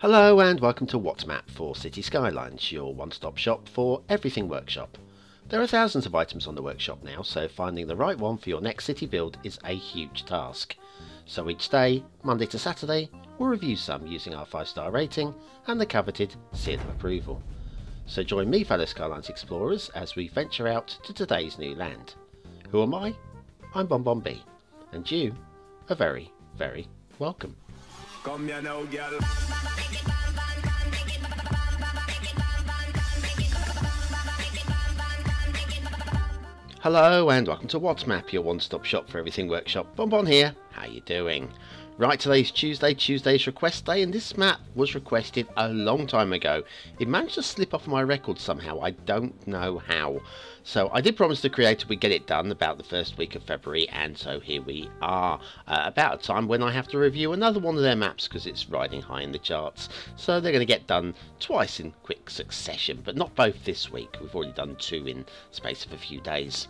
Hello and welcome to What's Map for Cities Skylines, your one-stop shop for everything workshop. There are thousands of items on the workshop now, so finding the right one for your next city build is a huge task. So each day, Monday to Saturday, we'll review some using our 5-star rating and the coveted seal of approval. So join me, fellow Skylines explorers, as we venture out to today's new land. Who am I? I'm BonBonB, and you are very, very welcome. Come here now, girl. Hello and welcome to What's Map, your one-stop shop for everything workshop. BonBon here. How you doing? Right, today's Tuesday's request day, and this map was requested a long time ago. It managed to slip off my record somehow, I don't know how. So I did promise the creator we'd get it done about the first week of February, and so here we are. About a time when I have to review another one of their maps because it's riding high in the charts. So they're going to get done twice in quick succession, but not both this week. We've already done two in the space of a few days.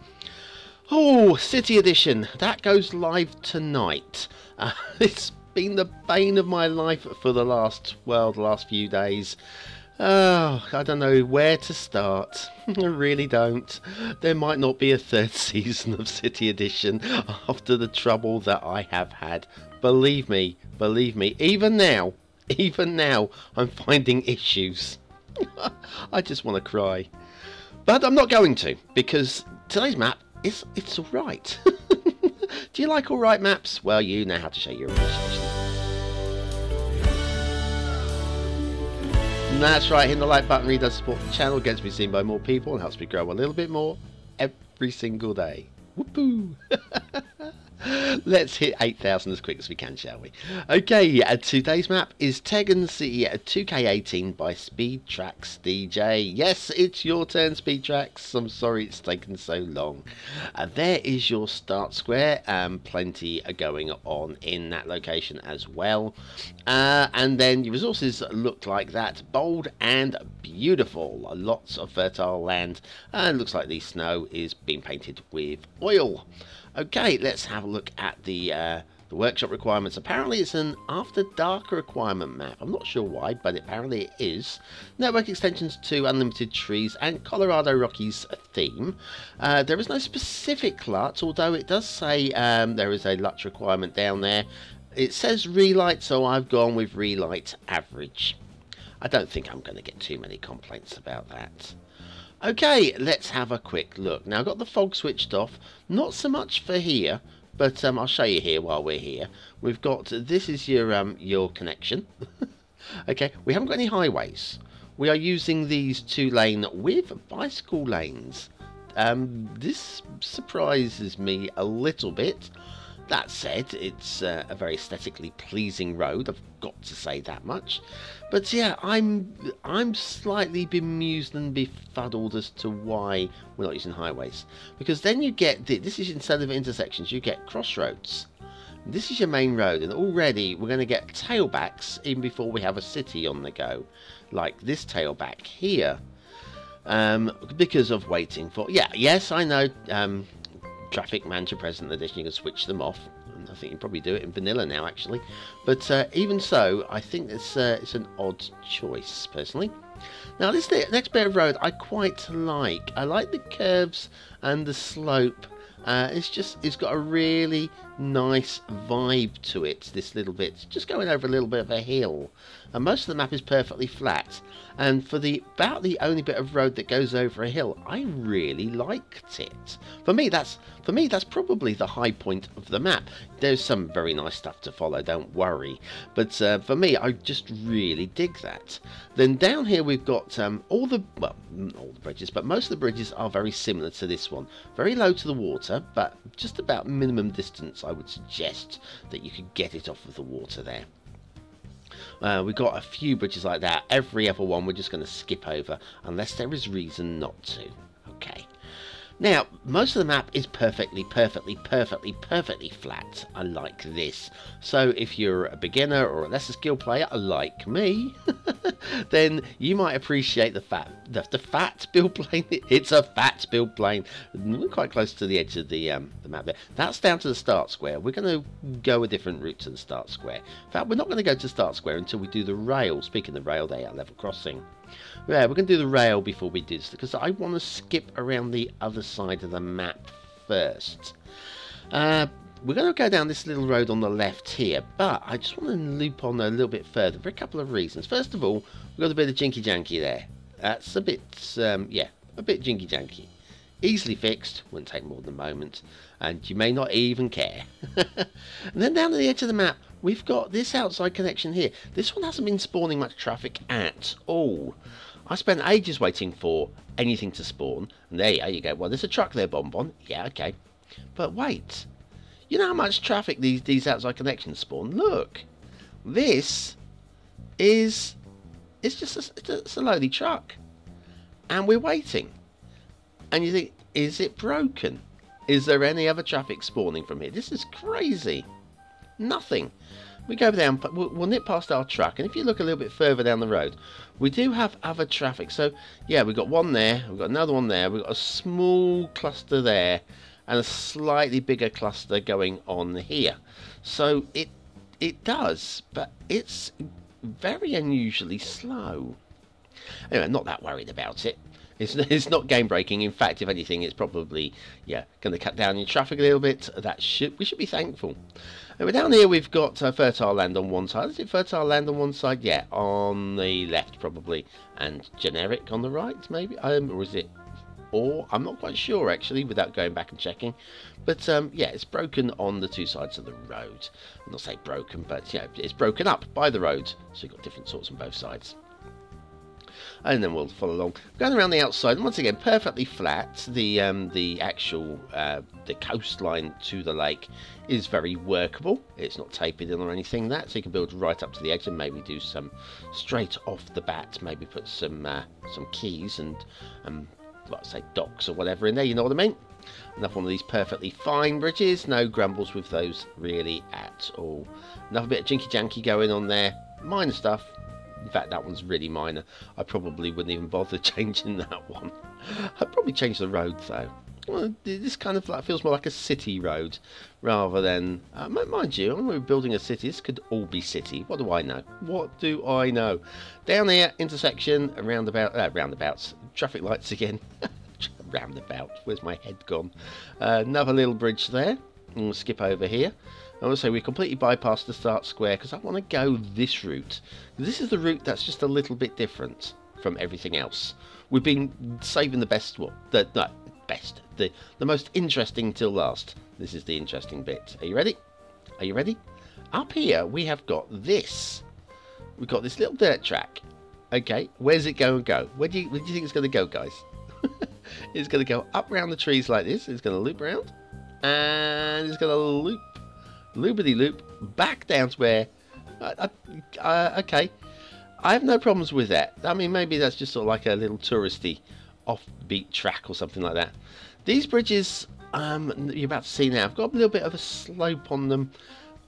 Oh, City Edition, that goes live tonight. It's been the bane of my life for the last few days. Oh, I don't know where to start. I really don't. There might not be a third season of City Edition after the trouble that I have had. Believe me, even now, I'm finding issues. I just want to cry. But I'm not going to, because today's map, it's alright. Do you like alright maps? Well, you know how to show your appreciation. And that's right, hitting the like button really does support the channel, gets me seen by more people and helps me grow a little bit more every single day. Whoopoo! Let's hit 8,000 as quick as we can, shall we? Okay, today's map is Tegernsee 2K18 by Speedtrax DJ. Yes, it's your turn, Speedtrax. I'm sorry it's taken so long. There is your start square, plenty are going on in that location as well. And then your resources look like that, bold and beautiful. Lots of fertile land, and looks like the snow is being painted with oil. Okay, let's have a look at the workshop requirements. Apparently it's an after dark requirement map. I'm not sure why, but apparently it is. Network extensions to unlimited trees and Colorado Rockies theme. There is no specific LUT, although it does say there is a LUT requirement down there. It says relight, so I've gone with relight average. I don't think I'm going to get too many complaints about that. Okay, let's have a quick look. Now, I've got the fog switched off. Not so much for here, but I'll show you here while we're here. We've got, this is your connection. Okay, we haven't got any highways. We are using these 2-lane with bicycle lanes. This surprises me a little bit. That said, it's a very aesthetically pleasing road. I've got to say that much. But yeah, I'm slightly bemused and befuddled as to why we're not using highways. Because then you get, this is instead of intersections, you get crossroads. This is your main road, and already we're going to get tailbacks even before we have a city on the go. Like this tailback here. Because of waiting for, yeah, yes, I know, Traffic Manager Present Edition, you can switch them off. I think you can probably do it in vanilla now, actually. But even so, I think it's an odd choice, personally. Now, this next bit of road I quite like. I like the curves and the slope. It's got a really nice vibe to it, this little bit. It's just going over a little bit of a hill. And most of the map is perfectly flat. And for about the only bit of road that goes over a hill, I really liked it. For me, that's probably the high point of the map. There's some very nice stuff to follow, don't worry. But for me, I just really dig that. Then down here we've got all the bridges, but most of the bridges are very similar to this one. Very low to the water, but just about minimum distance, I would suggest that you could get it off of the water there. We've got a few bridges like that. Every other one we're just going to skip over unless there is reason not to. Okay. Now, most of the map is perfectly flat. I like this. So if you're a beginner or a lesser skilled player like me, then you might appreciate the fat build plane. It's a fat build plane. We're quite close to the edge of the map there. That's down to the start square. We're going to go a different route to the start square. In fact, we're not going to go to start square until we do the rail. Speaking of the rail, they are level crossing. Yeah, we're going to do the rail before we do this, because I want to skip around the other side of the map first. We're going to go down this little road on the left here, but I just want to loop on a little bit further for a couple of reasons. First of all, we've got a bit of jinky janky there. That's a bit, yeah, a bit jinky janky. Easily fixed, wouldn't take more than a moment, and you may not even care. And then down to the edge of the map, we've got this outside connection here. This one hasn't been spawning much traffic at all. I spent ages waiting for anything to spawn, and there you go. Well, there's a truck there, BonBon. Yeah, okay. But wait. You know how much traffic these outside connections spawn? Look, this is it's a lowly truck, and we're waiting. And you think, is it broken? Is there any other traffic spawning from here? This is crazy. Nothing. We go down, we'll nip past our truck, and if you look a little bit further down the road, we do have other traffic. So yeah, we've got one there, we've got another one there, we've got a small cluster there, and a slightly bigger cluster going on here. So it does, but it's very unusually slow. Anyway, I'm not that worried about it. It's not game breaking. In fact, if anything, it's probably, yeah, going to cut down your traffic a little bit. We should be thankful. Anyway, down here we've got fertile land on one side. Is it fertile land on one side? Yeah, on the left probably, and generic on the right maybe. Or is it? Or I'm not quite sure actually, without going back and checking. But yeah, it's broken on the two sides of the road. I'll not say broken, but yeah, it's broken up by the road. So you've got different sorts on both sides. And then we'll follow along, going around the outside, and once again perfectly flat. The actual the coastline to the lake is very workable. It's not tapered in or anything that, so you can build right up to the edge and maybe do some straight off the bat. Maybe put some quays and well, say docks or whatever in there. You know what I mean? Another one of these perfectly fine bridges. No grumbles with those really at all. Another bit of jinky janky going on there. Minor stuff. In fact, that one's really minor. I probably wouldn't even bother changing that one. I'd probably change the road though. Well, this kind of like feels more like a city road rather than mind you, when we're building a city, this could all be city. What do I know? What do I know? Down here, intersection, roundabouts, traffic lights again. Roundabout, where's my head gone? Another little bridge there. And we'll skip over here. I want to say we completely bypassed the start square because I want to go this route. This is the route that's just a little bit different from everything else. We've been saving the best, well, the most interesting till last. This is the interesting bit. Are you ready? Are you ready? Up here we have got this. We've got this little dirt track. Okay, where's it going to go? Where do you think it's going to go, guys? It's going to go up around the trees like this. It's going to loop around, and it's going to loop. Loopity loop back down to where okay, I have no problems with that. I mean, maybe that's just sort of like a little touristy offbeat track or something like that. These bridges you're about to see now have got a little bit of a slope on them.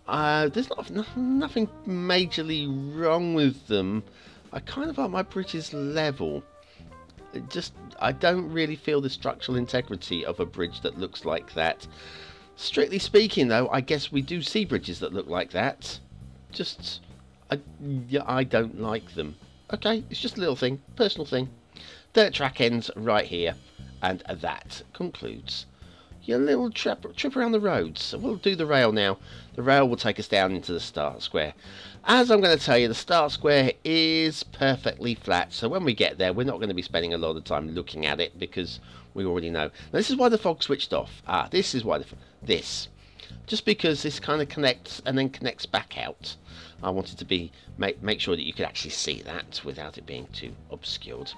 There's nothing majorly wrong with them. I kind of like my bridges level. I don't really feel the structural integrity of a bridge that looks like that. Strictly speaking, though, I guess we do see bridges that look like that. Yeah, I don't like them. Okay, it's just a little thing, personal thing. Dirt track ends right here, and that concludes your little trip around the roads. So we'll do the rail now. The rail will take us down into the start square. As I'm going to tell you, the start square is perfectly flat, so when we get there, we're not going to be spending a lot of time looking at it because we already know. Now, this is why the fog switched off. This is why just because this kind of connects and then connects back out. I wanted to make sure that you could actually see that without it being too obscured.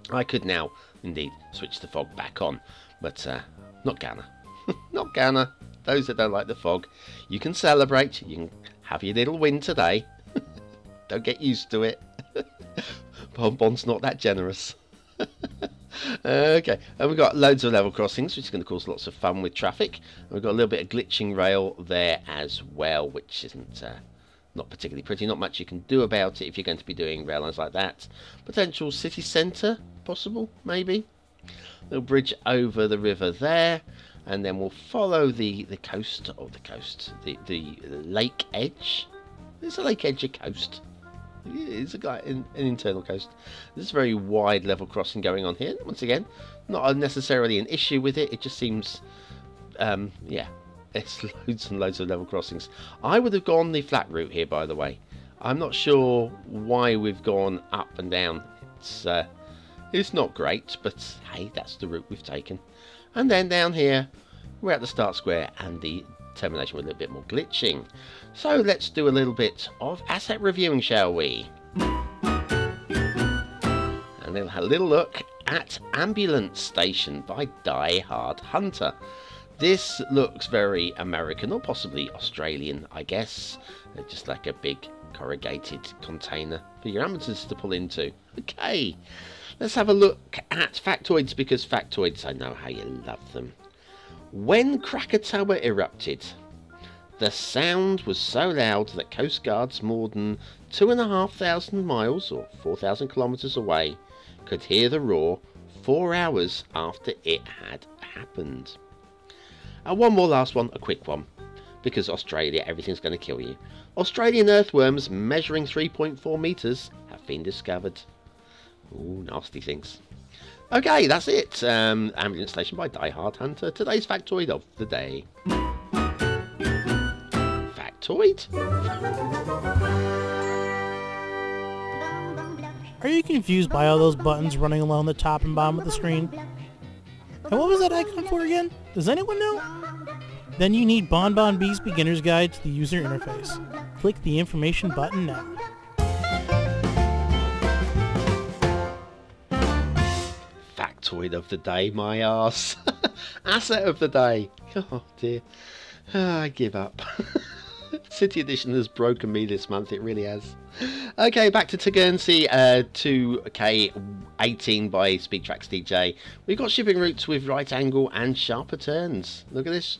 I could now indeed switch the fog back on, but not gonna. Not gonna. Those that don't like the fog, you can celebrate. You can have your little win today. Don't get used to it. BonBon's not that generous. Okay, and we've got loads of level crossings, which is going to cause lots of fun with traffic. And we've got a little bit of glitching rail there as well, which isn't Not particularly pretty, not much you can do about it if you're going to be doing rail lines like that. Potential city centre, possible, maybe. Little bridge over the river there, and then we'll follow the coast, or the lake edge. Is a lake edge a coast? It's an internal coast. There's a very wide level crossing going on here. Once again, not necessarily an issue with it. It just seems, yeah, it's loads and loads of level crossings. I would have gone the flat route here, by the way. I'm not sure why we've gone up and down. It's not great, but hey, that's the route we've taken. And then down here, we're at the start square, and the termination with a little bit more glitching. So let's do a little bit of asset reviewing, shall we? And then have a little look at Ambulance Station by Die Hard Hunter. This looks very American, or possibly Australian, I guess. Just like a big corrugated container for your ambulances to pull into. Okay, let's have a look at factoids, because factoids, I know how you love them. When Krakatoa erupted, the sound was so loud that Coast Guards more than 2,500 miles, or 4,000 kilometres away, could hear the roar 4 hours after it had happened. And one more last one, a quick one, because Australia, everything's going to kill you. Australian earthworms measuring 3.4 metres have been discovered. Ooh, nasty things. Okay, that's it. Ambulance Station by Die Hard Hunter. Today's factoid of the day. Factoid? Are you confused by all those buttons running along the top and bottom of the screen? And what was that icon for again? Does anyone know? Then you need BonBonB's Beginner's Guide to the User Interface. Click the information button now. Factoid of the day, my arse. Asset of the day. Oh dear. I give up. City Edition has broken me this month, it really has. Okay, back to Tegernsee, 2K18 by Speedtracks DJ. We've got shipping routes with right angle and sharper turns. Look at this.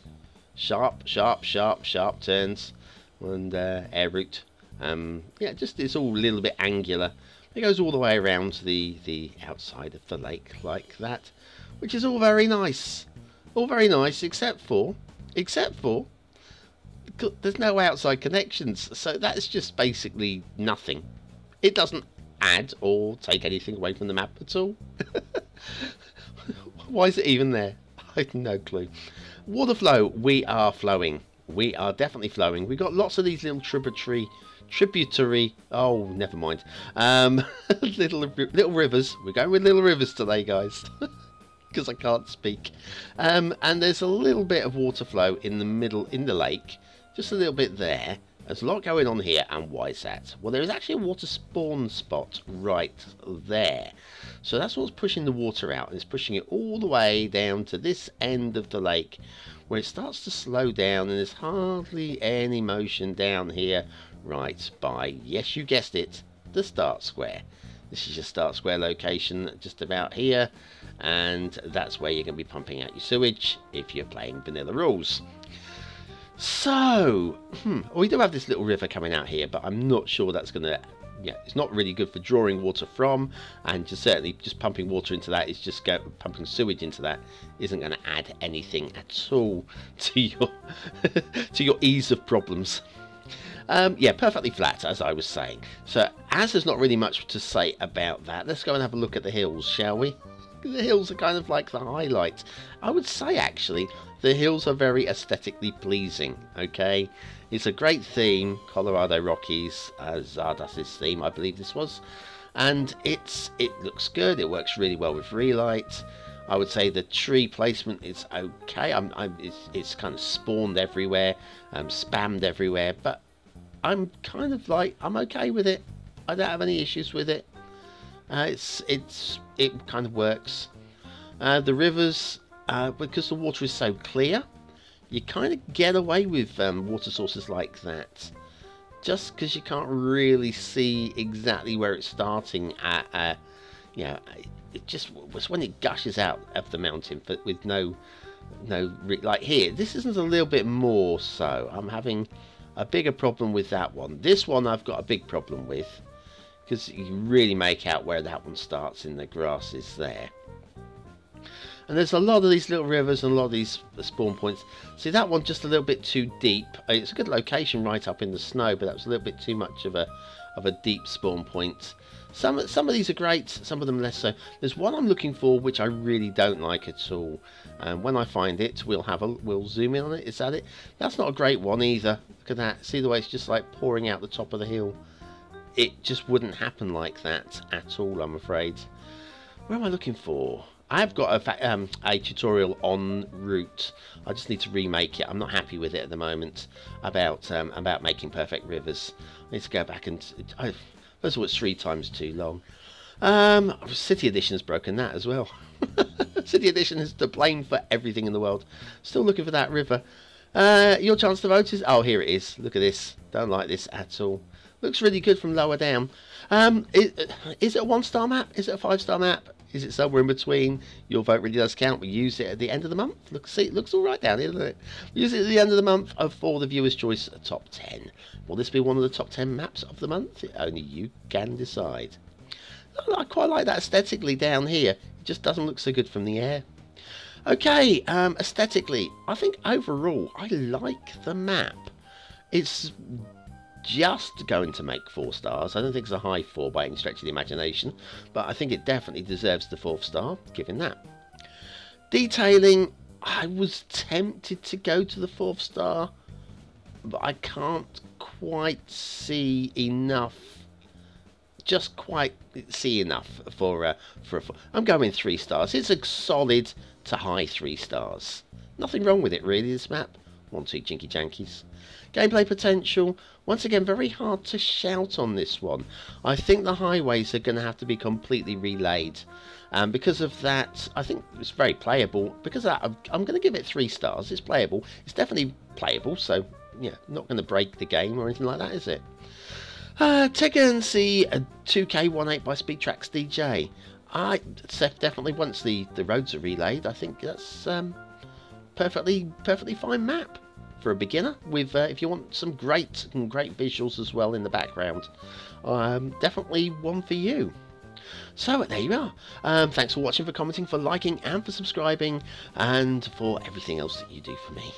Sharp, sharp, sharp, sharp turns. And air route. Yeah, just it's all a little bit angular. It goes all the way around the outside of the lake like that, which is all very nice. All very nice, except for there's no outside connections, so that's just basically nothing. It doesn't add or take anything away from the map at all. Why is it even there? I have no clue. Water flow, we are flowing. We are definitely flowing. We've got lots of these little tributary, oh, never mind. Little rivers. We're going with little rivers today, guys. Because I can't speak. And there's a little bit of water flow in the middle, in the lake. Just a little bit there. There's a lot going on here, and why is that? Well, there is actually a water spawn spot right there. So that's what's pushing the water out, and it's pushing it all the way down to this end of the lake, where it starts to slow down, and there's hardly any motion down here, right by, yes, you guessed it, the start square. This is your start square location, just about here, and that's where you're going to be pumping out your sewage if you're playing vanilla rules. So, we do have this little river coming out here, but I'm not sure that's going to, yeah, it's not really good for drawing water from, and just certainly just pumping water into that is just pumping sewage into that isn't going to add anything at all to your to your ease of problems. Yeah, perfectly flat, as I was saying. So, as there's not really much to say about that, let's go and have a look at the hills, shall we? The hills are kind of like the highlight. I would say, actually, the hills are very aesthetically pleasing, okay? It's a great theme, Colorado Rockies, Zardus's theme, I believe this was. And it looks good, it works really well with relight. I would say the tree placement is okay. It's kind of spawned everywhere, spammed everywhere, but I'm kind of like, I'm okay with it. I don't have any issues with it. It kind of works. The rivers, because the water is so clear, you kind of get away with water sources like that, just because you can't really see exactly where it's starting at. You know, it just was when it gushes out of the mountain, but with no, like here, this isn't a little bit more so. I'm having a bigger problem with that one. This one I've got a big problem with, because you can really make out where that one starts in the grasses there. And there's a lot of these little rivers and a lot of these spawn points. See, that one just a little bit too deep. It's a good location right up in the snow, but that was a little bit too much of a deep spawn point. Some of these are great, some of them less so. There's one I'm looking for which I really don't like at all. And when I find it, we'll zoom in on it. Is that it? That's not a great one either. Look at that. See the way it's just like pouring out the top of the hill. It just wouldn't happen like that at all, I'm afraid. Where am I looking for? I've got a tutorial en route. I just need to remake it. I'm not happy with it at the moment about making perfect rivers. I need to go back and... First of all, it's 3 times too long. City Edition's broken that as well. City Edition is to blame for everything in the world. Still looking for that river. Your chance to vote is... Oh, here it is. Look at this. Don't like this at all. Looks really good from lower down. Is it a 1-star map? Is it a 5-star map? Is it somewhere in between? Your vote really does count. We use it at the end of the month. Look, see, it looks all right down here, doesn't it? We use it at the end of the month for the viewer's choice top 10. Will this be one of the top 10 maps of the month? Only you can decide. I quite like that aesthetically down here. It just doesn't look so good from the air. Okay, aesthetically, I think overall I like the map. It's just going to make 4 stars. I don't think it's a high 4 by any stretch of the imagination, but I think it definitely deserves the 4th star, given that. Detailing, I was tempted to go to the 4th star, but I can't quite see enough. Just quite see enough for a 4. I'm going 3 stars. It's a solid to high 3 stars. Nothing wrong with it really, this map. 1, 2 jinky jankies. Gameplay potential, once again very hard to shout on this one. I think the highways are going to have to be completely relaid. Because of that, I think it's very playable. Because of that, I'm going to give it 3 stars. It's playable. It's definitely playable, so yeah, not going to break the game or anything like that, is it? Tegernsee 2K18 by Speedtracks DJ. Definitely once the roads are relayed, I think that's perfectly fine map for a beginner. With if you want some great visuals as well in the background, definitely one for you. So there you are. Thanks for watching, for commenting, for liking, and for subscribing, and for everything else that you do for me.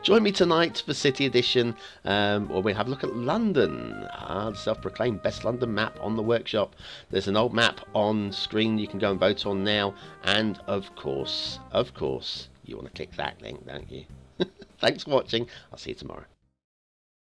Join me tonight for City Edition, where we'll have a look at London, the self-proclaimed best London map on the workshop. There's an old map on screen you can go and vote on now, and of course, you want to click that link, don't you? Thanks for watching. I'll see you tomorrow.